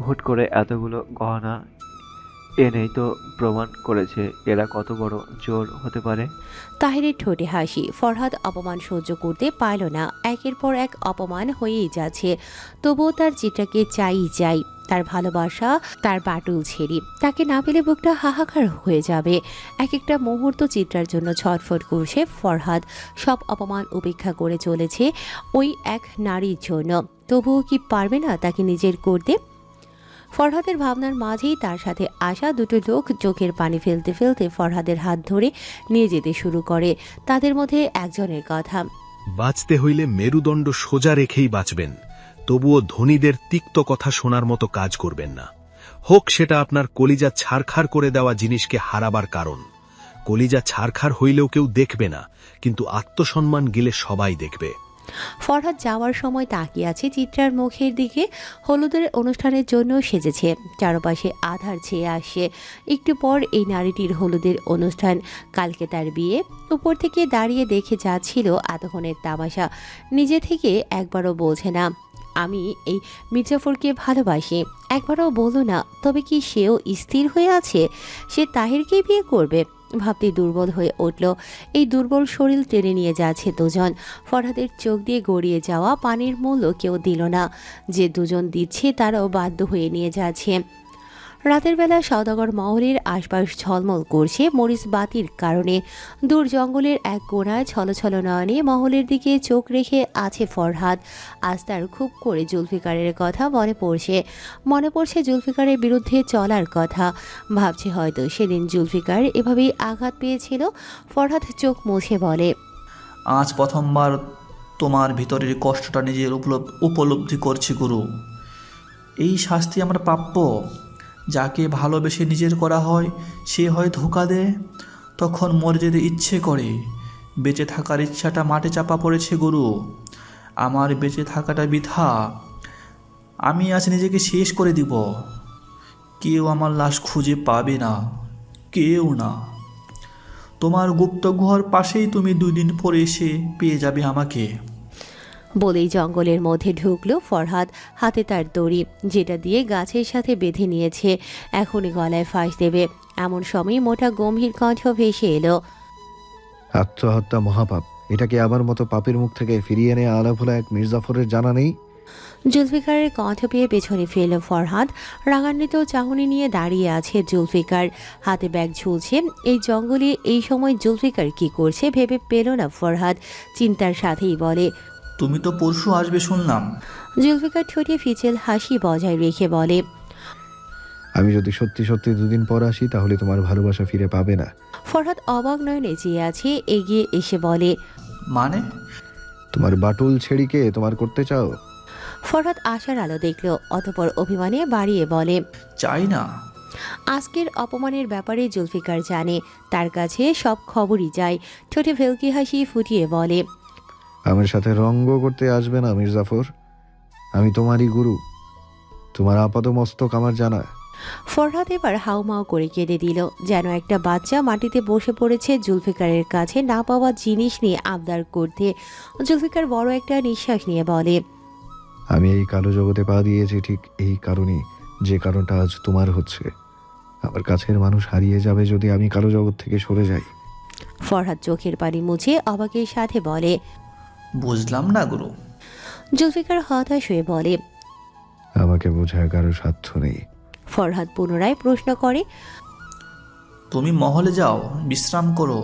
হুট করে এতগুলো গহনা এনেই তো প্রমাণ করেছে এরা কত বড় চোর হতে পারে। তাহেরের ঠোঁটে হাসি। ফরহাদ অপমান সহ্য করতে পারল না। একের পর এক অপমান হয়েই যাচ্ছে, তবুও তার চিত্রাকে চাই। তার ভালোবাসা তার বাটুল ছেড়ি, তাকে না পেলে বুকটা হাহাকার হয়ে যাবে। এক একটা মুহূর্ত চিত্রার জন্য ছটফট করছে ফরহাদ। সব অপমান উপেক্ষা করে চলেছে ওই এক নারীর জন্য, তবুও কি পারবে না তাকে নিজের করতে? ফরহাদের ভাবনার মাঝেই তার সাথে আসা 2 লোক চোখের পানি ফেলতে ফেলতে ফরহাদের হাত ধরে নিয়ে যেতে শুরু করে। তাদের মধ্যে একজনের কথা, বাঁচতে হইলে মেরুদণ্ড সোজা রেখেই বাঁচবেন, তবুও ধনীদের তিক্ত কথা শোনার মতো কাজ করবেন না, হোক সেটা আপনার কলিজা ছারখার করে দেওয়া জিনিসকে হারাবার কারণ। কলিজা ছারখার হইলেও কেউ দেখবে না, কিন্তু আত্মসম্মান গেলে সবাই দেখবে। ফরহাদ যাওয়ার সময় তাকিয়ে আছে চিত্রার মুখের দিকে। হলুদের অনুষ্ঠানের জন্য সেজেছে, চারপাশে আধার ছেয়ে আসে। একটু পর এই নারীটির হলুদের অনুষ্ঠান, কালকে তার বিয়ে। উপর থেকে দাঁড়িয়ে দেখে যাচ্ছিল এতক্ষণের তামাশা। নিজে থেকে একবারও বলছে না আমি এই মির্জাফরকে ভালোবাসি, একবারও বলল না। তবে কি সেও স্থির হয়ে আছে সে তাহিরকেই বিয়ে করবে? ভাবতেই দুর্বল হয়ে উঠল। এই দুর্বল শরীর টেনে নিয়ে যাচ্ছে দুজন। ফরহাদের চোখ দিয়ে গড়িয়ে যাওয়া পানির মূল্য কেউ দিল না, যে দুজন দিচ্ছে তারাও বাধ্য হয়ে নিয়ে যাচ্ছে। রাতের বেলা সওদাগর মহলের আশপাশ ঝলমল করছে মরিচ বাতির কারণে। দূর জঙ্গলের এক কোণায় ছলছল নয়নে মহলের দিকে চোখ রেখে আছে ফরহাদ। আজ তার খুব করে জুলফিকারের কথা মনে পড়ছে জুলফিকারের বিরুদ্ধে চলার কথা। ভাবছে হয়তো সেদিন জুলফিকার এভাবেই আঘাত পেয়েছিল। ফরহাদ চোখ মুছে বলে, আজ প্রথমবার তোমার ভিতরের কষ্টটা নিজের উপলব্ধি করছি গুরু। এই শাস্তি আমার প্রাপ্য, যাকে ভালোবেসে নিজের করা হয় সে হয় ধোঁকা দেয়, তখন মরে যেতে ইচ্ছে করে। বেঁচে থাকার ইচ্ছাটা মাঠে চাপা পড়েছে গুরু। আমার বেঁচে থাকাটা বৃথা। আমি আজ নিজেকে শেষ করে দিব। কেউ আমার লাশ খুঁজে পাবে না, কেউ না। তোমার গুপ্ত গুহার পাশেই তুমি 2 দিন পরে এসে পেয়ে যাবে আমাকে। বলেই জঙ্গলের মধ্যে ঢুকলো ফরহাদ, হাতে তার দড়ি, যেটা দিয়ে গাছের সাথে বেঁধে নিয়েছে। এখনই গলায় ফাঁস দেবে, এমন সময় মোটা গম্ভীর কণ্ঠ ভেসে এলো। আত্মহত্যা মহাপাপ, এটাকে আমার মতো পাপের মুখ থেকে ফিরিয়ে এনে আলাভোলা এক মির্জাফরের জানা নেই? জুলফিকারের কণ্ঠ পেয়ে পেছনে ফেলল ফরহাদ। রাগান্বিত চাহনি নিয়ে দাঁড়িয়ে আছে জুলফিকার, হাতে ব্যাগ ঝুলছে। এই জঙ্গলে এই সময় জুলফিকার কি করছে ভেবে পেল না ফরহাদ। চিন্তার সাথেই বলে, তুমি তো পরশু আসবে শুনলাম। জুলফিকার ঠোঁটে ফিচেল হাসি বজায় রেখে বলে, আমি যদি সত্যি সত্যি 2 দিন পর আসি তাহলে তোমার ভালোবাসা ফিরে পাবে না। ফরহাদ অবাক নয়নে চেয়ে আছে, এগিয়ে এসে বলে, মানে? তোমার বাটুল ছেড়িকে তোমার করতে চাও? ফরহাদ আশার আলো দেখল, অতঃপর অভিমানে বাড়িয়ে বলে, চাই না। আজকের অপমানের ব্যাপারে জুলফিকার জানে, তার কাছে সব খবরই যায়। ঠোঁটে ভেলকি হাসি ফুটিয়ে বলে, আমার সাথে রঙ্গ করতে আসবে না মির্জাফর। আমি তোমারই গুরু, তোমার আপাদমস্তক আমার জানা। ফরহাদ এবার হাউমাউ করে কেঁদে দিল, যেন একটা বাচ্চা মাটিতে বসে পড়েছে জুলফিকারের কাছে না পাওয়া জিনিস নিয়ে আবদার করতে। জুলফিকার বড় একটা নিঃশ্বাস নিয়ে বলে, আমি এই কালো জগতে পা দিয়েছি ঠিক এই কারণে, যে কারণটা আজ তোমার হচ্ছে। আমার কাছের মানুষ হারিয়ে যাবে যদি আমি কালো জগৎ থেকে সরে যাই। ফরহাদ চোখের পানি মুছে অবাকের সাথে বলে, বুঝলাম না গুরু। জুলফিকার হতাশ হয়ে বলে, আমাকে বোঝার কারো সাধ্য নেই। ফরহাদ পুনরায় প্রশ্ন করে, তুমি মহলে যাও, বিশ্রাম করো।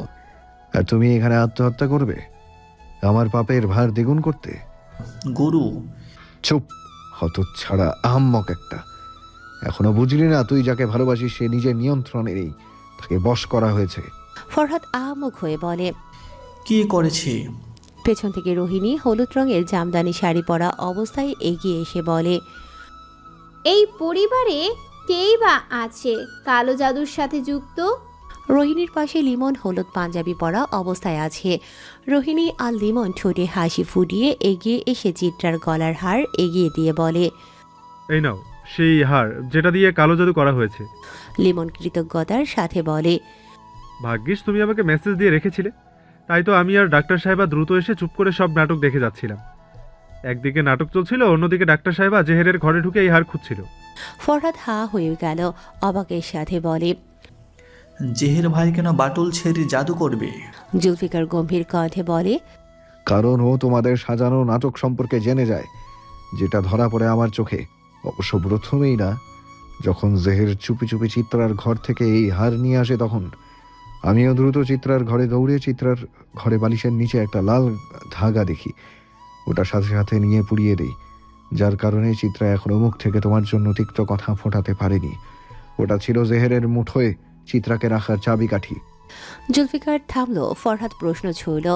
আর তুমি এখানে আত্মহত্যা করবে আমার পাপের ভার দ্বিগুণ করতে? গুরু। চুপ, হতচ্ছাড়া আহাম্মক একটা। এখনো বুঝলি না তুই যাকে ভালোবাসিস সে নিজের নিয়ন্ত্রণে নেই, তাকে বশ করা হয়েছে। ফরহাদ আহাম্মক হয়ে বলে, কি করেছি? পেছন থেকে রোহিণী হলুদ রঙের জামদানি শাড়ি পরা অবস্থায় এগিয়ে এসে বলে, এই পরিবারে কেই বা আছে কালো জাদুর সাথে যুক্ত? রোহিণীর পাশে লিমন হলুদ পাঞ্জাবি পরা অবস্থায় আছে। রোহিণী আর লিমন ঠোঁটে হাসি ফুটিয়ে এগিয়ে এসে চিত্রার গলার হার এগিয়ে দিয়ে বলে, এই নাও সেই হার যেটা দিয়ে কালো জাদু করা হয়েছে। লিমন কৃতজ্ঞতার সাথে বলে, ভাগ্যিস তুমি আমাকে মেসেজ দিয়ে রেখেছিলে, তাই তো আমি আর ডাক্তার সাহেবা দ্রুত এসে চুপ করে সব নাটক দেখে যাচ্ছিলাম। একদিকে নাটক চলছিল, অন্যদিকে ডাক্তার সাহেবা জেহেরের ঘরে ঢুকে এই হার খুঁজছিল। ফরহাদ হা হয়ে গেল, অবাকের সাথে বলে, জেহের ভাই কেন বাটুল ছেড়ে জাদু করবে? জুলফিকার গম্ভীর কণ্ঠে বলে, কারণ ও তোমাদের সাজানো নাটক সম্পর্কে জেনে যায়, যেটা ধরা পড়ে আমার চোখে। অবশ্য প্রথমেই না, যখন জেহের চুপি চুপি চিত্রার ঘর থেকে এই হার নিয়ে আসে তখন আমিও দ্রুত চিত্রার ঘরে দৌড়ে চিত্রার ঘরে বালিশের নিচে একটা লাল ধাগা দেখি, ওটা সাথে সাথে নিয়ে পুড়িয়ে দেই, যার কারণে চিত্রা এখনো মুখ থেকে তোমার জন্য তিক্ত কথা ফোটাতে পারেনি। ওটা ছিল জেহেরের মুঠোয় চিত্রাকে রাখার চাবিকাঠি। জুলফিকার থামলো। ফরহাদ প্রশ্ন ছুঁল,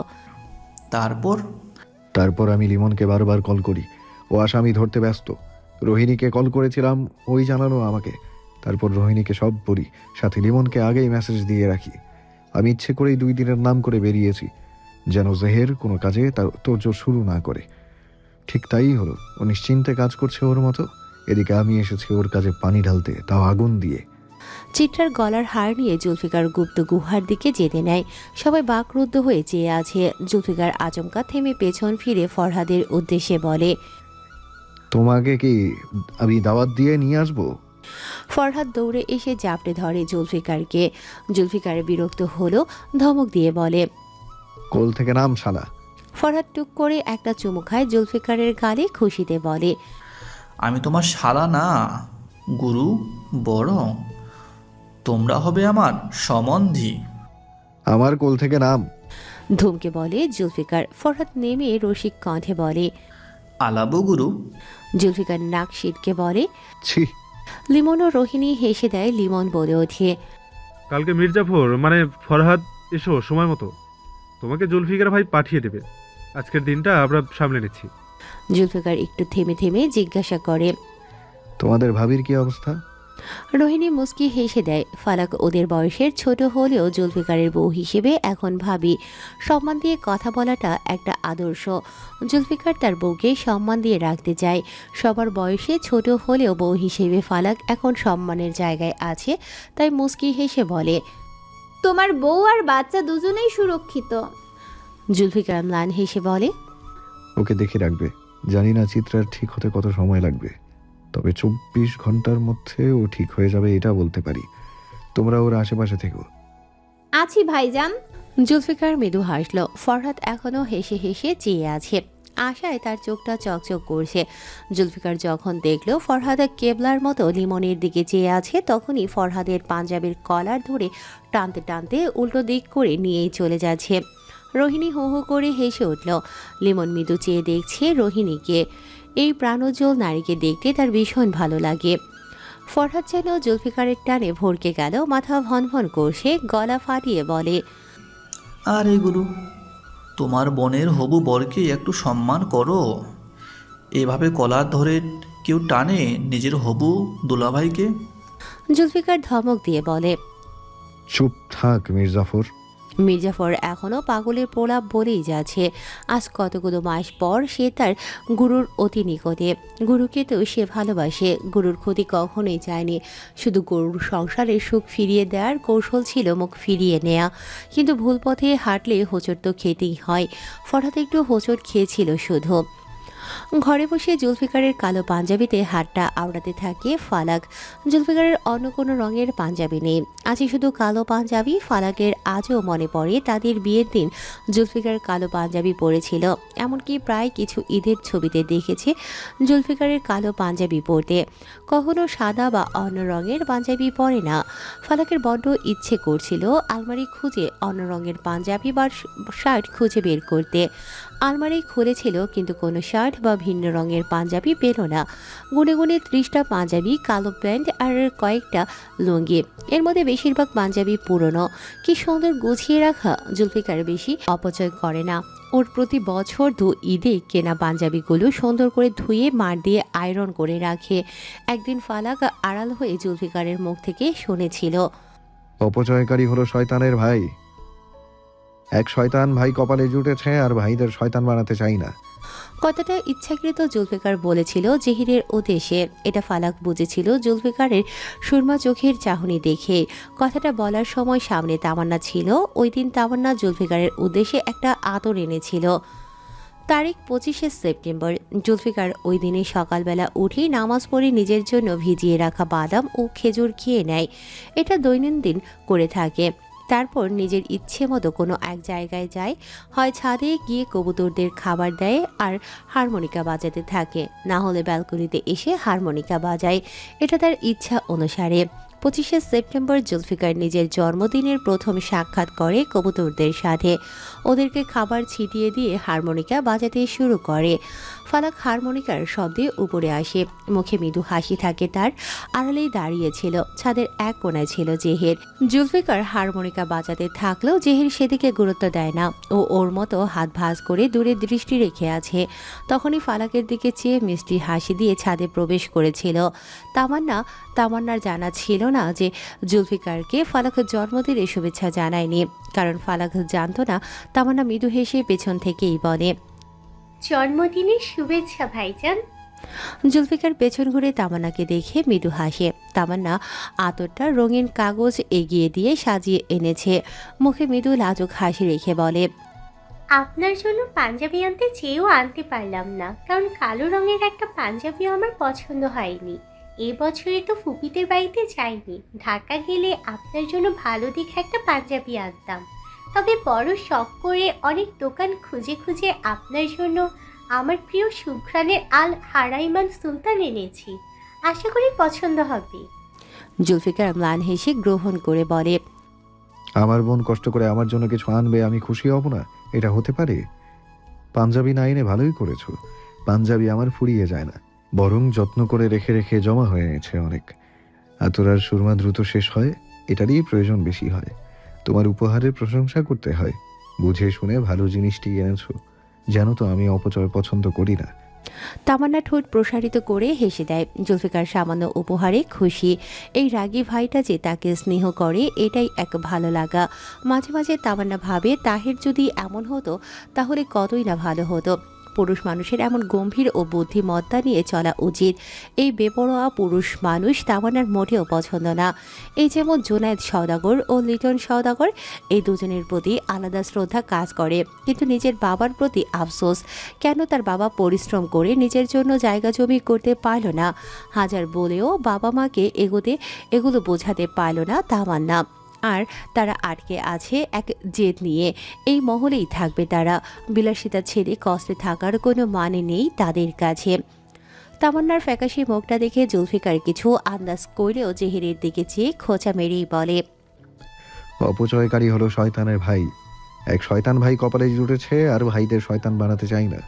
তারপর আমি লিমনকে বারবার কল করি, ও আসামি ধরতে ব্যস্ত। রোহিণীকে কল করেছিলাম, ওই জানালো আমাকে। তারপর রোহিণীকে সব বলি, সাথে লিমনকে আগেই মেসেজ দিয়ে রাখি। আমি ইচ্ছে করেই 2 দিনের নাম করে বেরিয়েছি, যেন জেহের কোনো কাজে তার তোড়জোড় শুরু না করে। ঠিক তাই হলো, ও নিশ্চিন্তে কাজ করছে ওর মতো, এদিকে আমি এসেছি ওর কাজে পানি ঢালতে, তাও আগুন দিয়ে। চিত্রার গলার হার নিয়ে জুলফিকার গুপ্ত গুহার দিকে যেতে নেয়। সবাই বাকরুদ্ধ হয়ে চেয়ে আছে। জুলফিকার আচমকা থেমে পেছন ফিরে ফরহাদের উদ্দেশ্যে বলে, তোমাকে কি আমি দাওয়াত দিয়ে নিয়ে আসবো? ফরহাদ দৌড়ে এসে জাপটে ধরে জুলফিকারকে। জুলফিকার বিরক্ত হলো, ধমক দিয়ে বলে, কোল থেকে নাম শালা। ফরহাদ টুক করে একটা চুমু খায় জুলফিকারের গালে, খুশিতে বলে, আমি তোমার শালা না গুরু, বরং তোমরা হবে আমার সম্বন্ধী। আমার কোল থেকে নাম। ধুমকে বলে জুলফিকার। ফরহাদ নেমে রসিক কণ্ঠে বলে, আলাবো গুরু। জুলফিকার নাক সিটকে বলে, ছি। লিমন ও রোহিণী হেসে দেয়। লিমন বলে ওঠে, কালকে মির্জাফর মানে ফরহাদ এসো সময় মতো, তোমাকে জুলফিকার ভাই পাঠিয়ে দেবে। আজকের দিনটা আমরা সামলে নিচ্ছি। জুলফিকার একটু থেমে থেমে জিজ্ঞাসা করে, তোমাদের ভাবির কি অবস্থা? রোহিণী মুস্কি হেসে দেয়। ফালাক ওদের বয়সের ছোট হলেও জুলফিকারের বউ হিসেবে এখন ভাবি সম্মান দিয়ে কথা বলাটা একটা আদর্শ। জুলফিকার তার বউকে সম্মান দিয়ে রাখতে চায়। সবার বয়সে ছোট হলেও বউ হিসেবে ফালাক এখন সম্মানের জায়গায় আছে, তাই মুস্কি হেসে বলে, তোমার বউ আর বাচ্চা দুজনেই সুরক্ষিত। জুলফিকার ম্লান হেসে বলে, ওকে দেখে রাখবে। জানি না চিত্রার ঠিক হতে কত সময় লাগবে, তবে 24 ঘন্টার মধ্যে ও ঠিক হয়ে যাবে এটা বলতে পারি। তোমরা ওর আশেপাশে থেকো। আছি ভাইজান। জুলফিকার মৃদু হাসল। ফরহাদ এখনো হেসে হেসে চেয়ে আছে। আশায় তার চোখটা চকচক করছে। জুলফিকার যখন দেখলো ফরহাদ কেবলার মতো লিমনের দিকে চেয়ে আছে, তখনই ফরহাদের পাঞ্জাবির কলার ধরে টানতে টানতে উল্টো দিক করে নিয়েই চলে যাচ্ছে। রোহিণী হো হো করে হেসে উঠল। লিমন মৃদু চেয়ে দেখছে রোহিণীকে। এই প্রাণোজ্জ্বল নারীকে দেখতে তার ভীষণ ভালো লাগে। ফরহাদ যেন জুলফিকারের টানে ভরকে গেল, মাথা ভনভন করছে, গলা ফাটিয়ে বলে, আরে গুরু, তোমার বোনের হবু বরকে একটু সম্মান করো। এভাবে কলার ধরে কেউ টানে নিজের হবু দুলাভাইকে? জুলফিকার ধমক দিয়ে বলে, চুপ থাক মির্জাফর। মির্জাফর এখনও পাগলের প্রলাপ বলেই যাচ্ছে। আজ কতগুলো মাস পর সে তার গুরুর অতি নিকটে। গুরুকে তো সে ভালোবাসে, গুরুর ক্ষতি কখনোই চায়নি। শুধু গরুর সংসারে সুখ ফিরিয়ে দেওয়ার কৌশল ছিল মুখ ফিরিয়ে নেয়া। কিন্তু ভুল পথে হাঁটলে হোঁচট তো খেতেই হয়। ফরহাদ একটু হোঁচট খেয়েছিল শুধু। ঘরে বসে জুলফিকারের কালো পাঞ্জাবিতে হাতটা আওড়াতে থাকে ফালাক। জুলফিকারের অন্য কোনো রঙের পাঞ্জাবি নেই, আছে শুধু কালো পাঞ্জাবি। ফালাকের আজও মনে পড়ে তাদের বিয়ের দিন জুলফিকার কালো পাঞ্জাবি পরেছিল। এমনকি প্রায় কিছু ঈদের ছবিতে দেখেছে জুলফিকারের কালো পাঞ্জাবি পরতে। কখনো সাদা বা অন্য রঙের পাঞ্জাবি পরে না। ফালাকের বড্ড ইচ্ছে করছিল আলমারি খুঁজে অন্য রঙের পাঞ্জাবি বা শার্ট খুঁজে বের করতে। আলমারি খুলেছিল কিন্তু কোনো শার্ট বা ভিন্ন রঙের পাঞ্জাবি পেল না। গুনে গুনে 30টা পাঞ্জাবি, কালো প্যান্ট আর কয়েকটা লুঙ্গি। এর মধ্যে বেশিরভাগ পাঞ্জাবি পুরনো। কি সুন্দর গুছিয়ে রাখা। জুলফিকার বেশি অপচয় করে না। ওর প্রতি বছর 2 ঈদে কেনা পাঞ্জাবিগুলো সুন্দর করে ধুয়ে মার দিয়ে আয়রন করে রাখে। একদিন ফালাক আড়াল হয়ে জুলফিকারের মুখ থেকে শুনেছিল, অপচয়কারী হলো শয়তানের ভাই। এক শয়তান ভাই কপালে জুটেছে, আর ভাইদের শয়তান বানাতে চাই না। কথাটা ইচ্ছাকৃত জুলফিকার বলেছিল জহিরের উদ্দেশ্যে। এটা ফালাক বুঝেছিল জুলফিকারের সুরমা চোখের চাহনি দেখে। কথাটা বলার সময় সামনে তামান্না ছিল। ওই দিন তামান্না জুলফিকারের উদ্দেশ্যে একটা আতর এনেছিল। তারিখ 25শে সেপ্টেম্বর। জুলফিকার ওই দিনে সকালবেলা উঠেই নামাজ পড়ে নিজের জন্য ভিজিয়ে রাখা বাদাম ও খেজুর খেয়ে নেয়। এটা দৈনন্দিন করে থাকে। তারপর নিজের ইচ্ছে মতো কোনো এক জায়গায় যায়, হয় ছাদে গিয়ে কবুতরদের খাবার দেয় আর হারমোনিকা বাজাতে থাকে, না হলে ব্যালকনিতে এসে হারমোনিকা বাজায়। এটা তার ইচ্ছা অনুসারে। 25শে সেপ্টেম্বর জুলফিকার নিজের জন্মদিনের প্রথম সাক্ষাৎ করে কবুতরদের সাথে। ওদেরকে খাবার ছিটিয়ে দিয়ে হারমোনিকা বাজাতে শুরু করে। ফালাক হারমোনিকার শব্দে উপরে আসে। মুখে মৃদু হাসি থাকে তার। আড়ালেই দাঁড়িয়েছিল। ছাদের এক কোণায় ছিল জেহের। জুলফিকার হারমোনিকা বাজাতে থাকলেও জেহের সেদিকে গুরুত্ব দেয় না। ও ওর মতো হাত ভাঁজ করে দূরে দৃষ্টি রেখে আছে। তখনই ফালাকের দিকে চেয়ে মিষ্টি হাসি দিয়ে ছাদে প্রবেশ করেছিল তামান্নার জানা ছিল না যে জুলফিকারকে ফালাক জন্মদিনের শুভেচ্ছা জানায়নি, কারণ ফালাক জানত না। তামান্না মৃদু হেসে পেছন থেকেই বলে, জন্মদিনের শুভেচ্ছা ভাইজান। জুলফিকার পেছন ঘুরে তামান্নাকে দেখে মৃদু হাসে। তামান্না আতরটা রঙিন কাগজ এগিয়ে দিয়ে সাজিয়ে এনেছে। মুখে মৃদু লাজুক হাসি রেখে বলে, আপনার জন্য পাঞ্জাবি আনতে চেয়েও আনতে পারলাম না, কারণ কালো রঙের একটা পাঞ্জাবিও আমার পছন্দ হয়নি। এবছরে তো ফুপিদের বাড়িতে যাইনি। ঢাকা গেলে আপনার জন্য ভালো দেখে একটা পাঞ্জাবি আনতাম। তবে বড় শখ করে অনেক দোকান খুঁজে খুঁজে আপনার জন্য আমার প্রিয় সুঘ্রানের আল হারাইমান সুলতান এনেছি। আশা করি পছন্দ হবে। জুলফিকার ম্লান হেসে গ্রহণ করে বলে, আমার বোন কষ্ট করে আমার জন্য কিছু আনবে, আমি খুশি হব না? এটা হতে পারে? পাঞ্জাবি না এনে ভালোই করেছো। পাঞ্জাবি আমার ফুরিয়ে যায় না, বরং যত্ন করে রেখে রেখে জমা হয়ে গেছে অনেক। আতরার সুরমা দ্রুত শেষ হয়, এটারই প্রয়োজন বেশি হয়। তোমার উপহারের প্রশংসা করতে হয়। বুঝে শুনে ভালো জিনিসটি এনেছো। জানো তো আমি অপচয় পছন্দ করি না, তামান্না ঠোঁট প্রসারিত করে হেসে দেয়। জুলফিকার সামান্য উপহারে খুশি। এই রাগী ভাইটা যে তাকে স্নেহ করে এটাই এক ভালো লাগা। মাঝে মাঝে তামান্না ভাবে তাহের যদি এমন হতো তাহলে কতই না ভালো হতো। পুরুষ মানুষের এমন গম্ভীর ও বুদ্ধিমত্তা নিয়ে চলা উচিত। এই বেপরোয়া পুরুষ মানুষ তামান্নার মোটেও পছন্দ না। এই যেমন জুনায়েদ সওদাগর ও লিটন সওদাগর, এই দুজনের প্রতি আলাদা শ্রদ্ধা কাজ করে, কিন্তু নিজের বাবার প্রতি আফসোস। কেন তার বাবা পরিশ্রম করে নিজের জন্য জায়গা জমি করতে পারল না? হাজার বলেও বাবা মাকে এগুলো বোঝাতে পারল না তামান্না। আর তারা আটকে আছে এক জেদ নিয়ে। এই মহলেই থাকবে তারা। বিলাসিতা ছেড়ে কষ্টে থাকার কোনো মানে নেই তাদের কাছে। তামান্নার ফ্যাকাশে মুখটা দেখে জুলফিকার কিছু আন্দাজ করলেও জেহেরের দিকে চেয়ে খোঁচা মেরেই বলে, অপচয়কারী হলো শয়তানের ভাই। এক শয়তান ভাই কপালে জুটেছে, আর ভাইদের শয়তান বানাতে চাই না।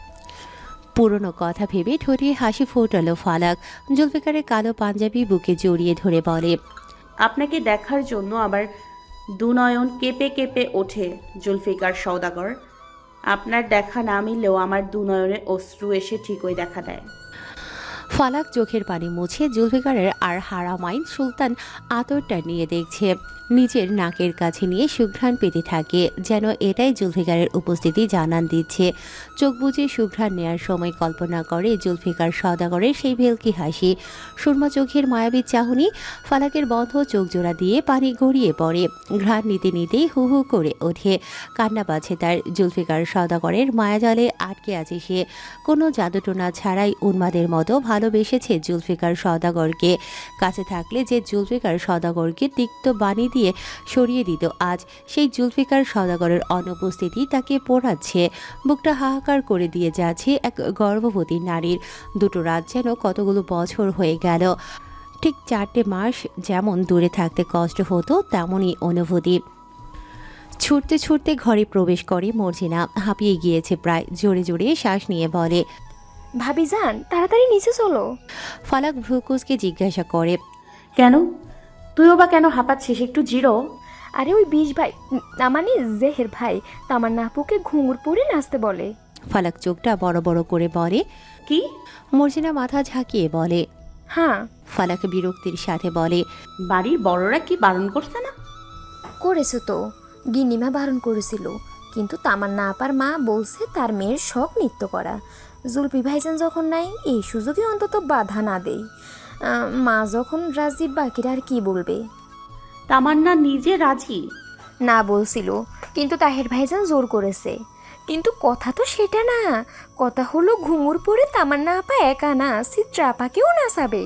পুরনো কথা ভেবে ঠোঁটে হাসি ফোটালো ফালাক। জুলফিকারের কালো পাঞ্জাবি বুকে জড়িয়ে ধরে বলে, আপনাকে দেখার জন্য আবার দুনয়ন কেঁপে কেঁপে ওঠে জুলফিকার সওদাগর। আপনার দেখা না মিললেও আমার দুনয়নের অশ্রু এসে ঠিকই দেখা দেয়। ফালাক চোখের পানি মুছে জুলফিকারের আর হারামাইন সুলতান আতরটা নিয়ে দেখছে। নিজের নাকের কাছে নিয়ে সুঘ্রাণ পেতে থাকে, যেন এটাই জুলফিকারের উপস্থিতি জানান দিচ্ছে। চোখ বুজে সুঘ্রাণ নেয়ার সময় কল্পনা করে জুলফিকার সওদাগরের সেই ভেলকি হাসি, সুরমা চোখের মায়াবী চাহনি। ফালাকের বন্ধ চোখ জোড়া দিয়ে পানি গড়িয়ে পড়ে। ঘ্রাণ নিতে নিতেই হু হু করে ওঠে। কান্না পাচ্ছে তার। জুলফিকার সওদাগরের মায়াজালে আটকে আছে সে। কোনো জাদুটোনা ছাড়াই উন্মাদের মতো ভালোবেসেছে জুলফিকার সওদাগরকে। কাছে থাকলে যে জুলফিকার সওদাগরকে তিক্ত বাণী দিয়ে সরিয়ে দিত, আজ সেই জুলফিকার সওদাগরের অনুপস্থিতি তাকে পোড়াচ্ছে। বুকটা হাহাকার করে দিয়ে যাচ্ছে এক গর্ভবতী নারীর। দুটো রাত যেন কতগুলো বছর হয়ে গেল। ঠিক 4টে মাস যেমন দূরে থাকতে কষ্ট হতো, তেমনই অনুভূতি। ছুটতে ছুটতে ঘরে প্রবেশ করে মর্জিনা। হাঁপিয়ে গিয়েছে প্রায়। জোরে জোরে শ্বাস নিয়ে বলে, ভাবিজান তাড়াতাড়ি নিচে চলো। ফালাক ভ্রুকুসকে জিজ্ঞাসা করে, কেন? তুইও বা কেন হাঁপাচ্ছিস? একটু জিরো। আরে ওই 20 ভাই, না মানে জেহের ভাই, তামান্না আপুকে ঘুঙুর পরে নাচতে বলে। ফালাক চোখটা বড় বড় করে বলে, কি? মর্জিনা মাথা ঝাঁকিয়ে বলে, হ্যাঁ। ফালাক বিরক্তির সাথে বলে, বাড়ির বড়রা কি বারণ করছে না? করেছে তো, গিন্নিমা বারণ করেছিল, কিন্তু তামান্না আপার মা বলছে তার মেয়ের শখ নৃত্য করা। জুলফি ভাইজান যখন নাই, এই সুযোগে অন্তত বাধা না দেই। মা যখন রাজি, বাকিরা আর কি বলবে? তামান্না নিজে রাজি না বলছিল, কিন্তু তাহের ভাইজান জোর করেছে। কিন্তু কথা তো সেটা না, কথা হলো ঘুঙুর পরে তামান্না আপা একা না, চিত্রা আপাকেও নাচাবে।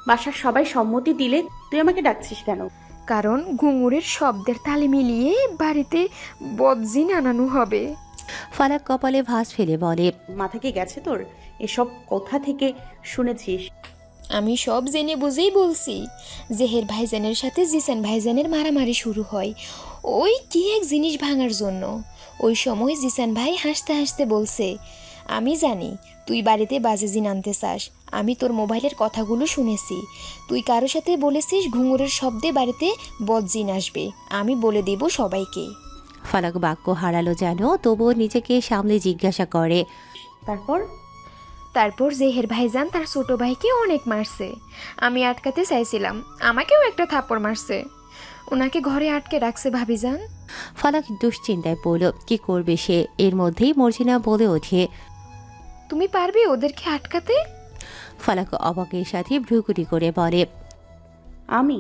বাসার সবাই সম্মতি দিলে তুই আমাকে ডাকছিস কেন? কারণ ঘুঙুরের শব্দের তালে মিলিয়ে বাড়িতে বদজিন আনানো হবে। ফালাক কপালে ভাঁজ ফেলে বলে, মাথা কি গেছে তোর? এসব কোথা থেকে শুনেছিস? আমি সব জেনে বুঝেই বলছি। জেহের ভাইজানের সাথে জিসান ভাইজানের মারামারি শুরু হয় ওই কি এক জিনিস ভাঙার জন্য। ওই সময় জিসান ভাই হাসতে হাসতে বলছে, আমি জানি তুই বাড়িতে বাজে জিন আনতে চাস। আমি তোর মোবাইলের কথাগুলো শুনেছি। তুই কারো সাথে বলেছিস ঘুঙুরের শব্দে বাড়িতে বদজিন আসবে। আমি বলে দেব সবাইকে। ফালাক বাক্য হারালো যেন, তবুও নিজেকে সামলে জিজ্ঞাসা করে, তারপর জেহের ভাইজান তার ছোট ভাইকে অনেক মারছে। আমি আটকাতে চাইছিলাম, আমাকেও একটা থাপ্পড় মারছে। ওনাকে ঘরে আটকে রাখছে ভাবিজান। ফালাক দুশ্চিন্তায় পড়ল, কি করবে সে। এর মধ্যেই মর্জিনা বলে ওঠে, তুমি পারবে ওদেরকে আটকাতে? ফালাক অবাকের সাথে ভ্রুকুটি করে বলে, আমি?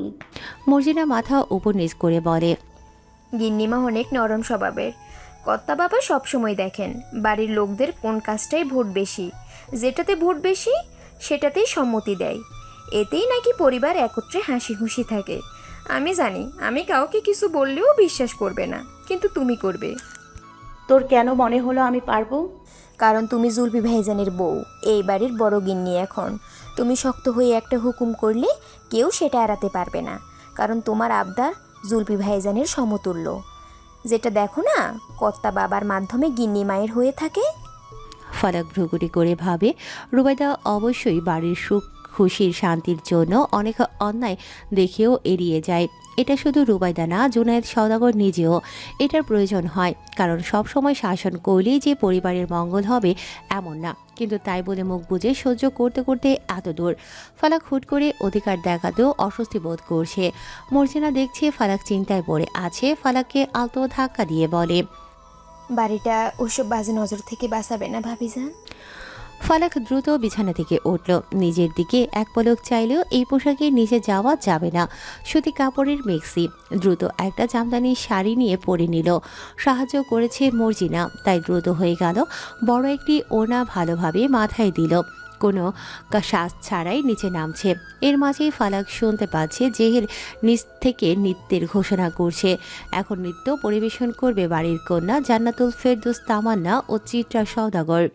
মর্জিনা মাথা উপর নিচ করে বলে, গিন্নিমা অনেক নরম স্বভাবের। কর্তা বাবা সবসময় দেখেন বাড়ির লোকদের কোন কাজটাই ভোট বেশি, যেটাতে ভোট বেশি সেটাতেই সম্মতি দেয়। এতেই নাকি পরিবার একত্রে হাসি খুশি থাকে। আমি জানি আমি কাউকে কিছু বললেও বিশ্বাস করবে না, কিন্তু তুমি করবে। তোর কেন মনে হলো আমি পারবো? কারণ তুমি জুলফি ভাইজানের বউ, এই বাড়ির বড় গিন্নি। এখন তুমি শক্ত হয়ে একটা হুকুম করলে কেউ সেটা এড়াতে পারবে না, কারণ তোমার আবদার জুলফি ভাইজানের সমতুল্য। যেটা দেখো না, কর্তা বাবার মাধ্যমে গিন্নি মায়ের হয়ে থাকে। ফালাক ভ্রুকুটি করে ভাবে, রুবাইদা অবশ্যই বাড়ির সুখ খুশির শান্তির জন্য অনেক অন্যায় দেখেও এড়িয়ে যায়। এটা শুধু রুবাইদা না, জুনায়েদ সওদাগর নিজেও এটার প্রয়োজন হয়, কারণ সব সময় শাসন করলেই যে পরিবারের মঙ্গল হবে এমন না। কিন্তু তাই বলে মুখ বুজে সহ্য করতে করতে এত দূর। ফালাক হুট করে অধিকার দেখাতেও অস্বস্তি বোধ করছে। মর্জিনা দেখছে ফালাক চিন্তায় পড়ে আছে। ফালাককে আলতো ধাক্কা দিয়ে বলে, বাড়িটা ওইসব বাজে নজর থেকে বাঁচাবে না ভাবিজান? ফালাক দ্রুত বিছানা থেকে উঠল। নিজের দিকে এক পলক চাইলেও এই পোশাকে নিচে যাওয়া যাবে না। সুতি কাপড়ের মেক্সি, দ্রুত একটা জামদানি শাড়ি নিয়ে পরে নিল। সাহায্য করেছে মর্জিনা, তাই দ্রুত হয়ে গেল। বড় একটি ওড়না ভালোভাবে মাথায় দিল, কোনো শ্বাস ছাড়াই নিচে নামছে। এর মাঝেই ফালাক শুনতে পাচ্ছে জেহের নিচ থেকে নৃত্যের ঘোষণা করছে। এখন নৃত্য পরিবেশন করবে বাড়ির কন্যা জান্নাতুল ফেরদৌস তামান্না ও চিত্রা সওদাগর।